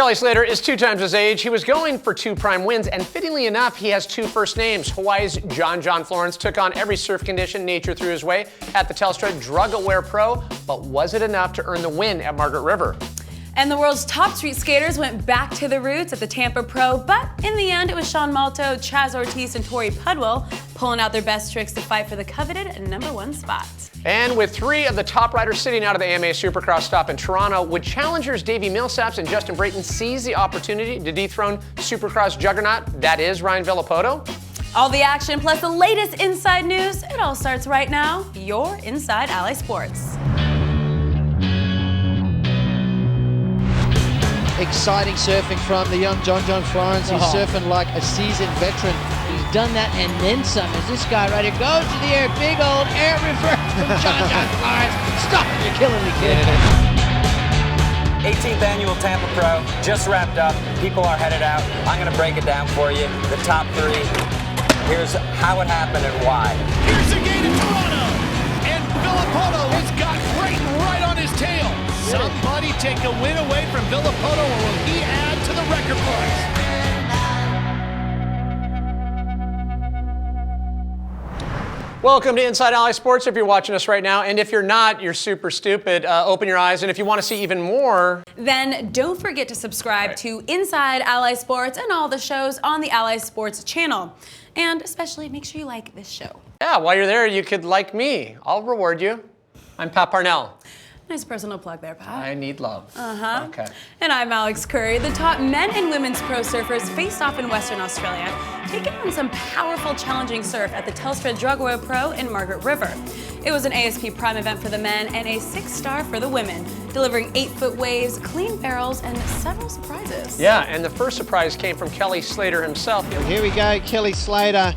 Kelly Slater is 2 times his age. He was going for 2 prime wins, and fittingly enough, he has 2 first names. Hawaii's John John Florence took on every surf condition nature threw his way at the Telstra Drug Aware Pro, but was it enough to earn the win at Margaret River? And the world's top street skaters went back to the roots at the Tampa Pro, but in the end, it was Malto, Chaz, Ortiz, and Torey Pudwill pulling out their best tricks to fight for the coveted #1 spot. And with 3 of the top riders sitting out of the AMA Supercross stop in Toronto, would challengers Davi, Millsaps, and Justin Brayton seize the opportunity to dethrone Supercross juggernaut that is Ryan Villopoto? All the action plus the latest inside news, it all starts right now. You're Inside Alli Sports. Exciting surfing from the young John John Florence. He's surfing like a seasoned veteran. He's done that and then some. As this guy right here goes to the air, big old air reverse from John John Florence. Stop it, you're killing me, kid. 18th annual Tampa Pro just wrapped up. People are headed out. I'm going to break it down for you. The top 3. Here's how it happened and why. Here's the gate in Toronto, and Villopoto has got Brayton right on his tail. Somebody take a win away from Villopoto, or will he add to the record books? Welcome to Inside Alli Sports if you're watching us right now, and if you're not, you're super stupid. Open your eyes, and if you want to see even more, then don't forget to subscribe to Inside Alli Sports and all the shows on the AlliSports channel. And especially make sure you like this show. Yeah, while you're there, you could like me. I'll reward you. I'm Pat Parnell. Nice personal plug there, Pat. I need love. Okay. And I'm Alex Curry. The top men and women's pro surfers faced off in Western Australia, taking on some powerful, challenging surf at the Telstra Drug Aware Pro in Margaret River. It was an ASP Prime event for the men and a 6-star for the women, delivering 8-foot waves, clean barrels, and several surprises. Yeah, and the first surprise came from Kelly Slater himself. Here we go, Kelly Slater,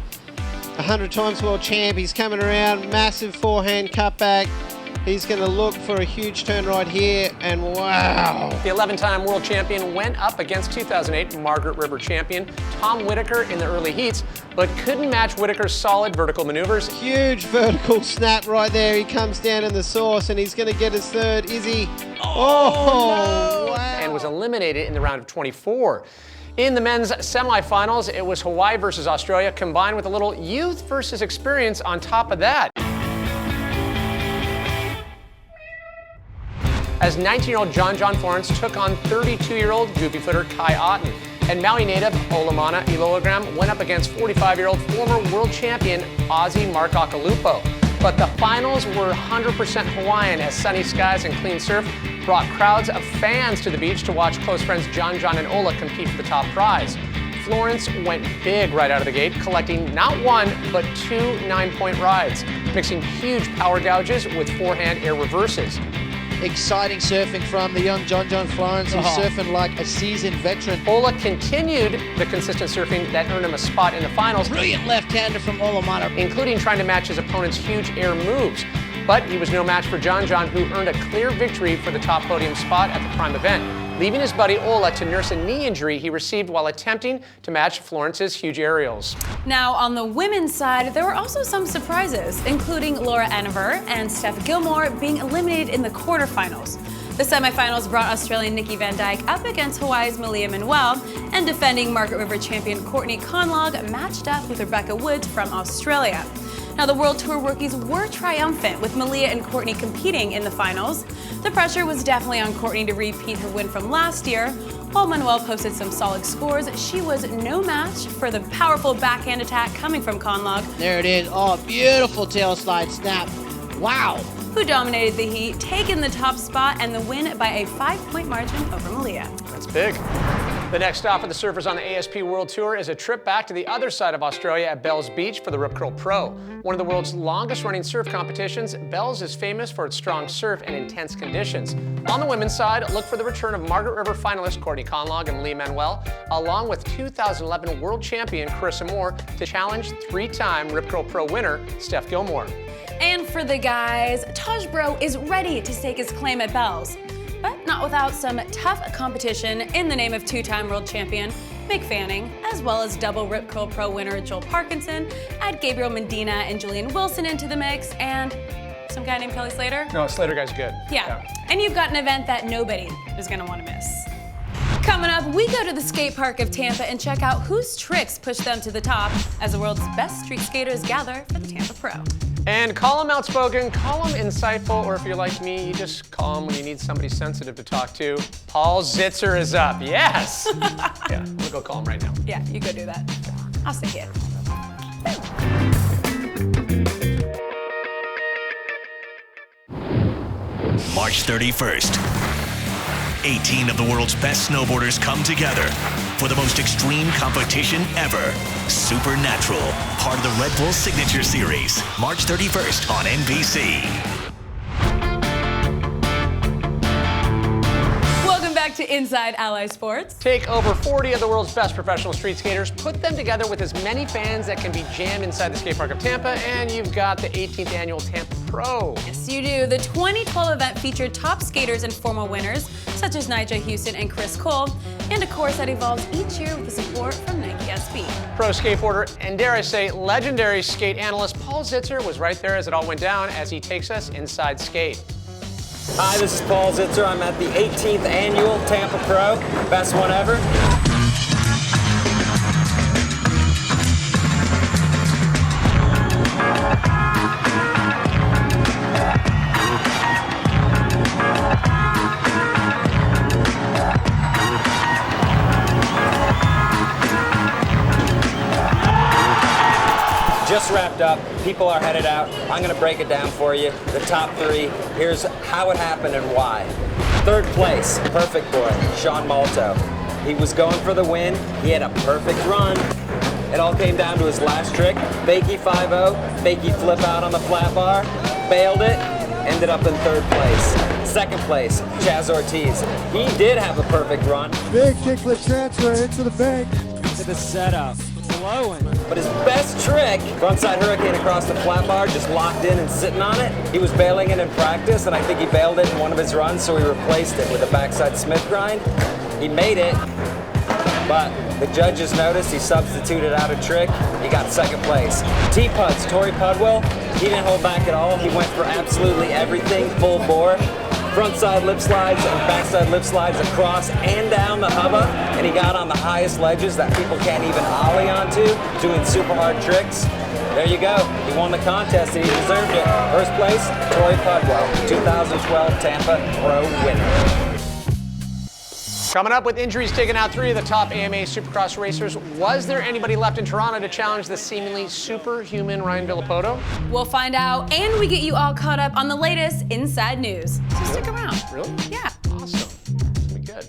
100 times world champ. He's coming around, massive forehand cutback. He's going to look for a huge turn right here, and wow. The 11-time world champion went up against 2008 Margaret River champion Tom Whitaker in the early heats, but couldn't match Whitaker's solid vertical maneuvers. Huge vertical snap right there. He comes down in the sauce, and he's going to get his third. Is he? Oh, no. Wow. And was eliminated in the round of 24. In the men's semifinals, it was Hawaii versus Australia, combined with a little youth versus experience on top of that. As 19-year-old John John Florence took on 32-year-old goofy footer Kai Otten. And Maui native Olamana Ilogram went up against 45-year-old former world champion Aussie Mark Akalupo. But the finals were 100% Hawaiian as sunny skies and clean surf brought crowds of fans to the beach to watch close friends John John and Ola compete for the top prize. Florence went big right out of the gate, collecting not 1, but 2 9-point rides, mixing huge power gouges with forehand air reverses. Exciting surfing from the young John John Florence. He's surfing like a seasoned veteran. Ola continued the consistent surfing that earned him a spot in the finals. Brilliant left-hander from Olamana, including trying to match his opponent's huge air moves. But he was no match for John John, who earned a clear victory for the top podium spot at the Prime event, leaving his buddy Ola to nurse a knee injury he received while attempting to match Florence's huge aerials. Now, on the women's side, there were also some surprises, including Laura Aniver and Steph Gilmore being eliminated in the quarterfinals. The semifinals brought Australian Nikki Van Dyke up against Hawaii's Malia Manuel, and defending Margaret River champion Courtney Conlog matched up with Rebecca Woods from Australia. Now, the World Tour rookies were triumphant, with Malia and Courtney competing in the finals. The pressure was definitely on Courtney to repeat her win from last year. While Manuel posted some solid scores, she was no match for the powerful backhand attack coming from Conlog. There it is. Oh, beautiful tail slide snap. Wow. Who dominated the heat, taking the top spot and the win by a 5-point margin over Malia. That's big. The next stop for the surfers on the ASP World Tour is a trip back to the other side of Australia at Bells Beach for the Rip Curl Pro. One of the world's longest running surf competitions, Bells is famous for its strong surf and intense conditions. On the women's side, look for the return of Margaret River finalist Courtney Conlog and Lee Manuel, along with 2011 world champion Carissa Moore, to challenge 3-time Rip Curl Pro winner Steph Gilmore. And for the guys, Taj Bro is ready to stake his claim at Bells, but not without some tough competition in the name of 2-time world champion Mick Fanning, as well as double Rip Curl Pro winner Joel Parkinson. Add Gabriel Medina and Julian Wilson into the mix, and some guy named Kelly Slater. No, Slater guy's good. Yeah. And you've got an event that nobody is going to want to miss. Coming up up, we go to the skate park of Tampa and check out whose tricks push them to the top as the world's best street skaters gather for the Tampa Pro. And call him outspoken, call him insightful, or if you're like me, you just call him when you need somebody sensitive to talk to. Paul Zitzer is up. Yes! Yeah, I'm gonna go call him right now. Yeah, you go do that. I'll stay here. March 31st, 18 of the world's best snowboarders come together for the most extreme competition ever. Supernatural, part of the Red Bull Signature Series. March 31st on NBC. Welcome back to Inside Alli Sports. Take over 40 of the world's best professional street skaters, put them together with as many fans that can be jammed inside the skate park of Tampa, and you've got the 18th annual Tampa Pro. Yes, you do. The 2012 event featured top skaters and former winners, such as Nigel Houston and Chris Cole, and a course that evolves each year with the support from Nike SB. Pro skateboarder and, dare I say, legendary skate analyst Paul Zitzer was right there as it all went down as he takes us inside skate. Hi, this is Paul Zitzer. I'm at the 18th annual Tampa Pro. Best one ever. Just wrapped up. People are headed out. I'm going to break it down for you. The top 3. Here's how it happened and why. 3rd place, perfect boy, Sean Malto. He was going for the win. He had a perfect run. It all came down to his last trick. Fakie 5-0, fakie flip out on the flat bar. Bailed it. Ended up in 3rd place. 2nd place, Chaz Ortiz. He did have a perfect run. Big kickflip transfer into the bank. To the setup. Blowing. But his best trick, frontside hurricane across the flat bar, just locked in and sitting on it. He was bailing it in practice, and I think he bailed it in one of his runs, so he replaced it with a backside Smith grind. He made it, but the judges noticed he substituted out a trick. He got 2nd place. T-Puds, Torey Pudwill, he didn't hold back at all. He went for absolutely everything, full bore. Frontside lip slides and backside lip slides across and down the hubba, and he got on the highest ledges that people can't even ollie onto, doing super hard tricks. There you go. He won the contest and he deserved it. 1st place, Torey Pudwill, 2012 Tampa Pro winner. Coming up, with injuries taking out 3 of the top AMA Supercross racers, was there anybody left in Toronto to challenge the seemingly superhuman Ryan Villopoto? We'll find out, and we get you all caught up on the latest inside news. So stick around. Really? Yeah. Awesome. It's gonna be good.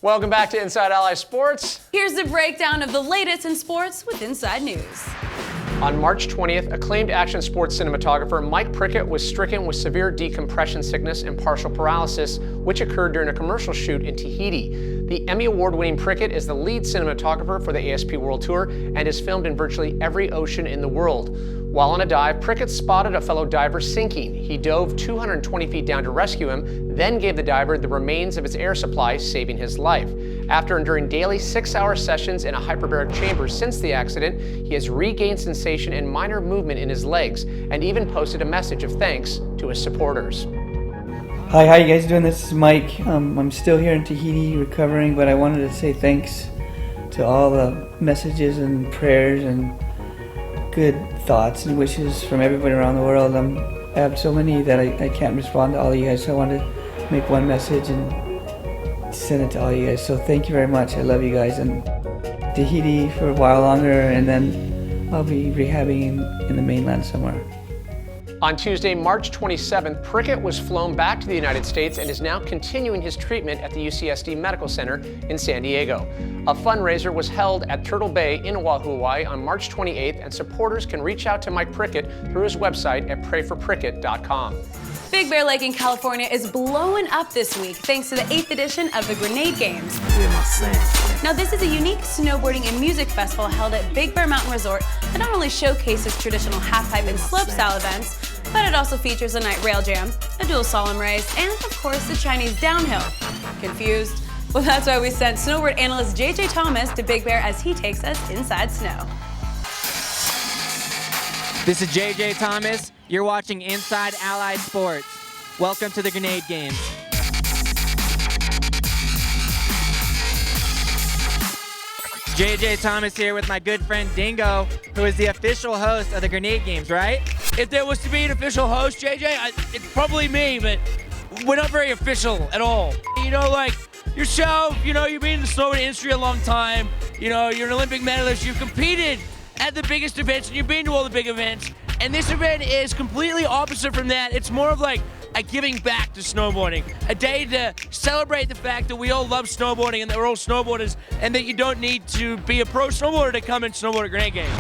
Welcome back to Inside Alli Sports. Here's the breakdown of the latest in sports with Inside News. On March 20th, acclaimed action sports cinematographer Mike Prickett was stricken with severe decompression sickness and partial paralysis, which occurred during a commercial shoot in Tahiti. The Emmy Award-winning Prickett is the lead cinematographer for the ASP World Tour and has filmed in virtually every ocean in the world. While on a dive, Prickett spotted a fellow diver sinking. He dove 220 feet down to rescue him, then gave the diver the remains of his air supply, saving his life. After enduring daily 6-hour sessions in a hyperbaric chamber since the accident, he has regained sensation and minor movement in his legs, and even posted a message of thanks to his supporters. Hi, how you guys doing? This is Mike. I'm still here in Tahiti recovering, but I wanted to say thanks to all the messages and prayers and good thoughts and wishes from everybody around the world. I have so many that I can't respond to all of you guys, so I wanted to make one message and send it to all you guys. So thank you very much. I love you guys. And Tahiti for a while longer, and then I'll be rehabbing in the mainland somewhere. On Tuesday, March 27th, Prickett was flown back to the United States and is now continuing his treatment at the UCSD Medical Center in San Diego. A fundraiser was held at Turtle Bay in Oahu, Hawaii on March 28th, and supporters can reach out to Mike Prickett through his website at prayforprickett.com. Big Bear Lake in California is blowing up this week thanks to the 8th edition of the Grenade Games. Now this is a unique snowboarding and music festival held at Big Bear Mountain Resort that not only showcases traditional halfpipe and slopestyle events, but it also features a night rail jam, a dual slalom race, and of course the Chinese downhill. Confused? Well, that's why we sent snowboard analyst JJ Thomas to Big Bear as he takes us inside snow. This is JJ Thomas. You're watching Inside Alli Sports. Welcome to the Grenade Games. JJ Thomas here with my good friend Dingo, who is the official host of the Grenade Games, right? If there was to be an official host, JJ, it's probably me, but we're not very official at all. You know, like yourself, you know, you've been in the snowboarding industry a long time. You know, you're an Olympic medalist. You've competed at the biggest events, and you've been to all the big events. And this event is completely opposite from that. It's more of like a giving back to snowboarding, a day to celebrate the fact that we all love snowboarding and that we're all snowboarders, and that you don't need to be a pro snowboarder to come and snowboard at Grenade Games.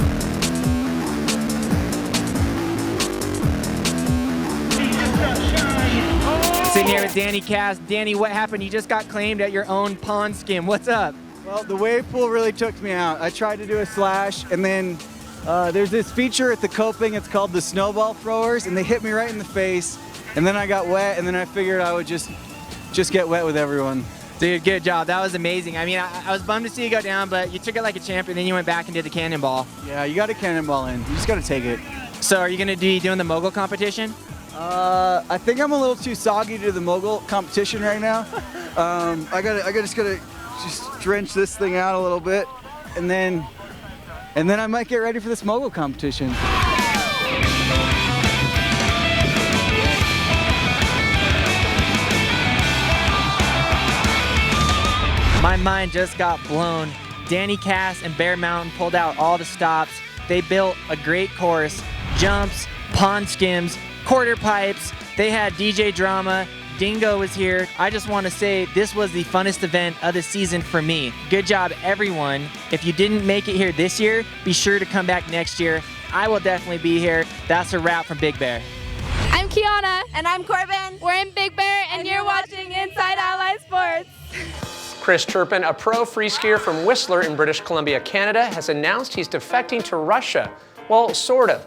Sitting here with Danny Cass. Danny, what happened? You just got claimed at your own pond skim. What's up? Well, the wave pool really took me out. I tried to do a slash, and then there's this feature at the coping. It's called the snowball throwers, and they hit me right in the face. And then I got wet, and then I figured I would just get wet with everyone. Dude, good job. That was amazing. I mean, I was bummed to see you go down, but you took it like a champ, and then you went back and did the cannonball. Yeah, you got a cannonball in. You just got to take it. So are you going to be doing the mogul competition? I think I'm a little too soggy to do the mogul competition right now. I just gotta drench this thing out a little bit, and then I might get ready for this mogul competition. My mind just got blown. Danny Cass and Bear Mountain pulled out all the stops. They built a great course, jumps, pond skims, quarter pipes. They had DJ drama. Dingo was here. I just want to say this was the funnest event of the season for me. Good job, everyone. If you didn't make it here this year, be sure to come back next year. I will definitely be here. That's a wrap from Big Bear. I'm Kiana. And I'm Corbin. We're in Big Bear, and you're watching Inside Alli Sports. Chris Turpin, a pro free skier from Whistler in British Columbia, Canada, has announced he's defecting to Russia. Well, sort of.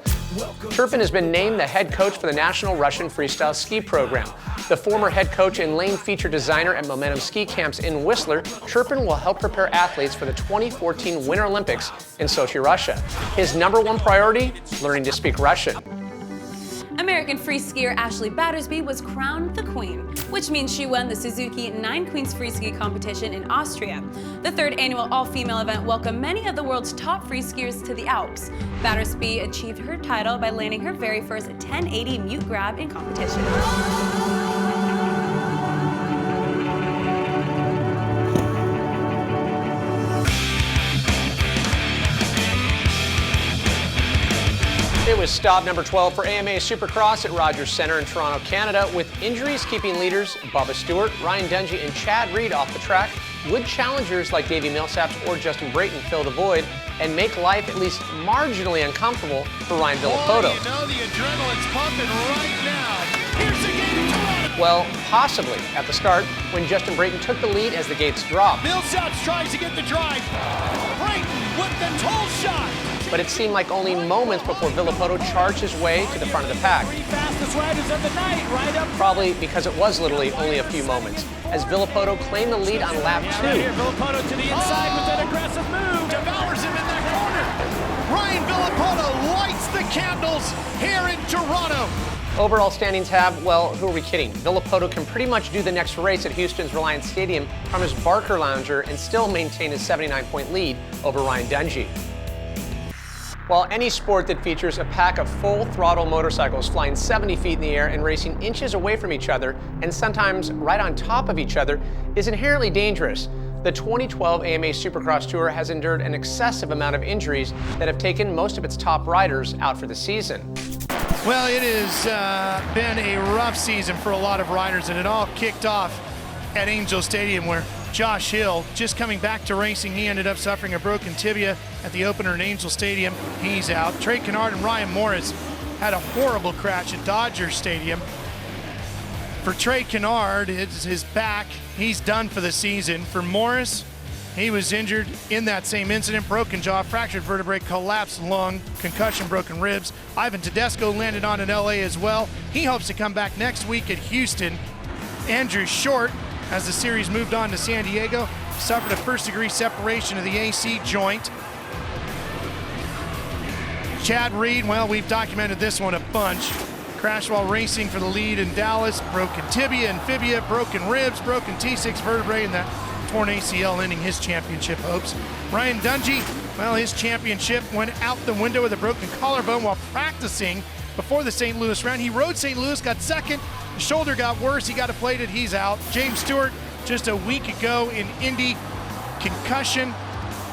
Turpin has been named the head coach for the National Russian Freestyle Ski Program. The former head coach and lane feature designer at Momentum Ski Camps in Whistler, Turpin will help prepare athletes for the 2014 Winter Olympics in Sochi, Russia. His #1 priority, learning to speak Russian. American free skier Ashley Battersby was crowned the queen, which means she won the Suzuki 9 Queens free ski competition in Austria. The 3rd annual all-female event welcomed many of the world's top free skiers to the Alps. Battersby achieved her title by landing her very first 1080 mute grab in competition. It was stop number 12 for AMA Supercross at Rogers Centre in Toronto, Canada, with injuries keeping leaders Bubba Stewart, Ryan Dungey, and Chad Reed off the track. Would challengers like Davi Millsaps or Justin Brayton fill the void and make life at least marginally uncomfortable for Ryan Villopoto? You know the adrenaline's pumping right now. Here's the gate to Toronto. Well, possibly at the start when Justin Brayton took the lead as the gates dropped. Millsaps tries to get the drive. Brayton with the toll shot. But it seemed like only moments before Villopoto charged his way to the front of the pack. Three fastest riders of the night, right up. Probably because it was literally only a few moments, as Villopoto claimed the lead on lap 2. Right here, Villopoto to the inside with that aggressive move. Devours him in that corner. Ryan Villopoto lights the candles here in Toronto. Overall standings have, well, who are we kidding? Villopoto can pretty much do the next race at Houston's Reliance Stadium from his Barker Lounger and still maintain his 79-point lead over Ryan Dungey. While any sport that features a pack of full-throttle motorcycles flying 70 feet in the air and racing inches away from each other, and sometimes right on top of each other, is inherently dangerous, the 2012 AMA Supercross Tour has endured an excessive amount of injuries that have taken most of its top riders out for the season. Well, it has been a rough season for a lot of riders, and it all kicked off at Angel Stadium, where Josh Hill, just coming back to racing, he ended up suffering a broken tibia at the opener at Angel Stadium. He's out. Trey Kennard and Ryan Morris had a horrible crash at Dodger Stadium. For Trey Kennard, it's his back. He's done for the season. For Morris, he was injured in that same incident. Broken jaw, fractured vertebrae, collapsed lung, concussion, broken ribs. Ivan Tedesco landed on in LA as well. He hopes to come back next week at Houston. Andrew Short, as the series moved on to San Diego, suffered a first-degree separation of the AC joint. Chad Reed, well, we've documented this one a bunch. Crashed while racing for the lead in Dallas, broken tibia and fibia, broken ribs, broken T6 vertebrae, and that torn ACL ending his championship hopes. Ryan Dungey, well, his championship went out the window with a broken collarbone while practicing before the St. Louis round. He rode St. Louis, got second. The shoulder got worse. He got deflated. He's out. James Stewart, just a week ago in Indy, concussion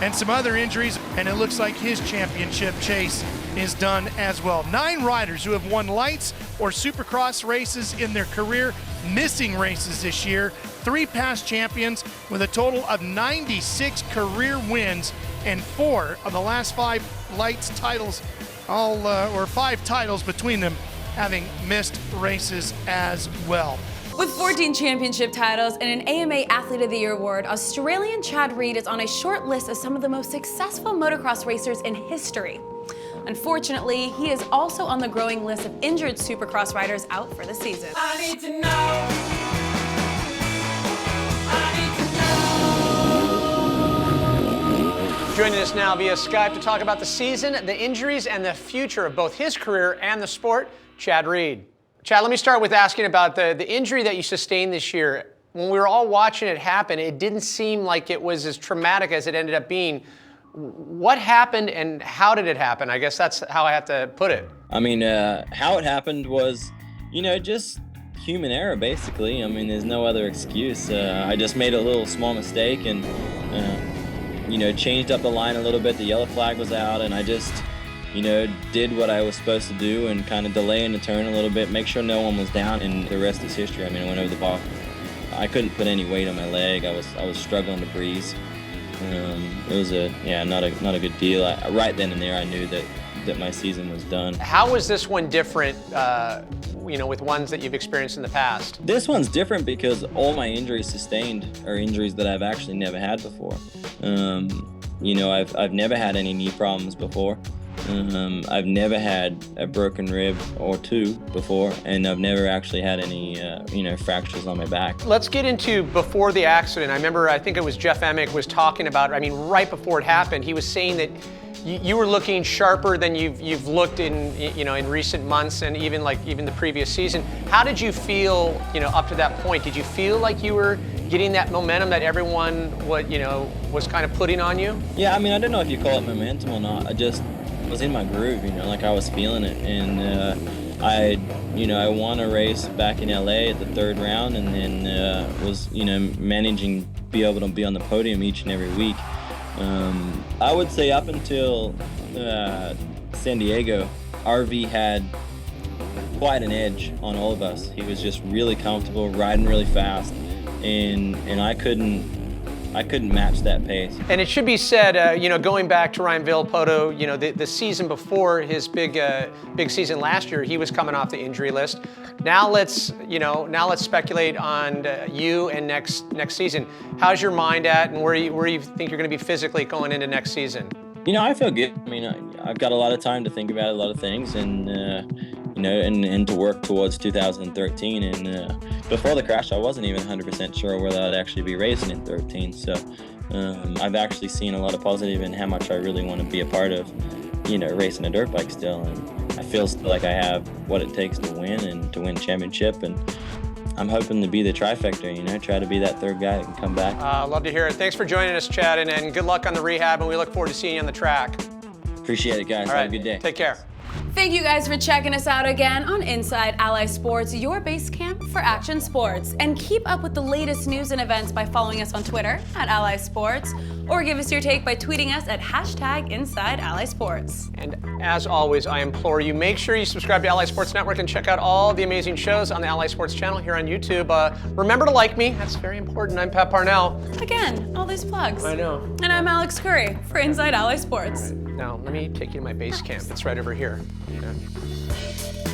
and some other injuries, and it looks like his championship chase is done as well. 9 riders who have won lights or supercross races in their career, missing races this year. 3 past champions with a total of 96 career wins, and 4 of the last 5 lights titles, or 5 titles between them, having missed races as well. With 14 championship titles and an AMA Athlete of the Year award, Australian Chad Reed is on a short list of some of the most successful motocross racers in history. Unfortunately, he is also on the growing list of injured supercross riders out for the season. I need to know. Joining us now via Skype to talk about the season, the injuries, and the future of both his career and the sport, Chad Reed. Chad, let me start with asking about the injury that you sustained this year. When we were all watching it happen, it didn't seem like it was as traumatic as it ended up being. What happened and how did it happen? I guess that's how I have to put it. I mean, how it happened was, just human error, basically. I mean, there's no other excuse. I just made a little small mistake and, changed up the line a little bit. The yellow flag was out, and I just, did what I was supposed to do and kind of delay in the turn a little bit, make sure no one was down, and the rest is history. I mean, I went over the ball. I couldn't put any weight on my leg. I was struggling to breathe. It was not a good deal. Right then and there, I knew that my season was done. How was this one different, with ones that you've experienced in the past? This one's different because all my injuries sustained are injuries that I've actually never had before. I've never had any knee problems before. I've never had a broken rib or 2 before, and I've never actually had any, fractures on my back. Let's get into before the accident. I think it was Jeff Emick was talking about, right before it happened, he was saying that you were looking sharper than you've looked in recent months and even the previous season. How did you feel, up to that point? Did you feel like you were getting that momentum that everyone was kind of putting on you? Yeah, I don't know if you call it momentum or not. I just was in my groove, I was feeling it, and I won a race back in LA at the 3rd round, and then was managing to be able to be on the podium each and every week. I would say up until San Diego, RV had quite an edge on all of us. He was just really comfortable, riding really fast, and I couldn't match that pace. And it should be said, going back to Ryan Villopoto, the season before his big season last year, he was coming off the injury list. Now let's speculate on you and next season. How's your mind at, and where you think you're going to be physically going into next season? I feel good. I've got a lot of time to think about a lot of things, and and to work towards 2013. And before the crash, I wasn't even 100% sure whether I'd actually be racing in 13. So I've actually seen a lot of positive in how much I really want to be a part of, racing a dirt bike still. And I feel like I have what it takes to win and to win championship. And I'm hoping to be the trifecta, try to be that 3rd guy that can come back. Love to hear it. Thanks for joining us, Chad, and good luck on the rehab, and we look forward to seeing you on the track. Appreciate it, guys. All right. Have a good day. Take care. Thank you guys for checking us out again on Inside Alli Sports, your base camp for action sports. And keep up with the latest news and events by following us on Twitter at AlliSports, or give us your take by tweeting us at #InsideAlliSports. And as always, I implore you, make sure you subscribe to Alli Sports Network and check out all the amazing shows on the Alli Sports channel here on YouTube. Remember to like me, that's very important. I'm Pat Parnell. Again, all these plugs. I know. And I'm Alex Curry for Inside Alli Sports. Now, let me take you to my base camp. It's right over here. Okay.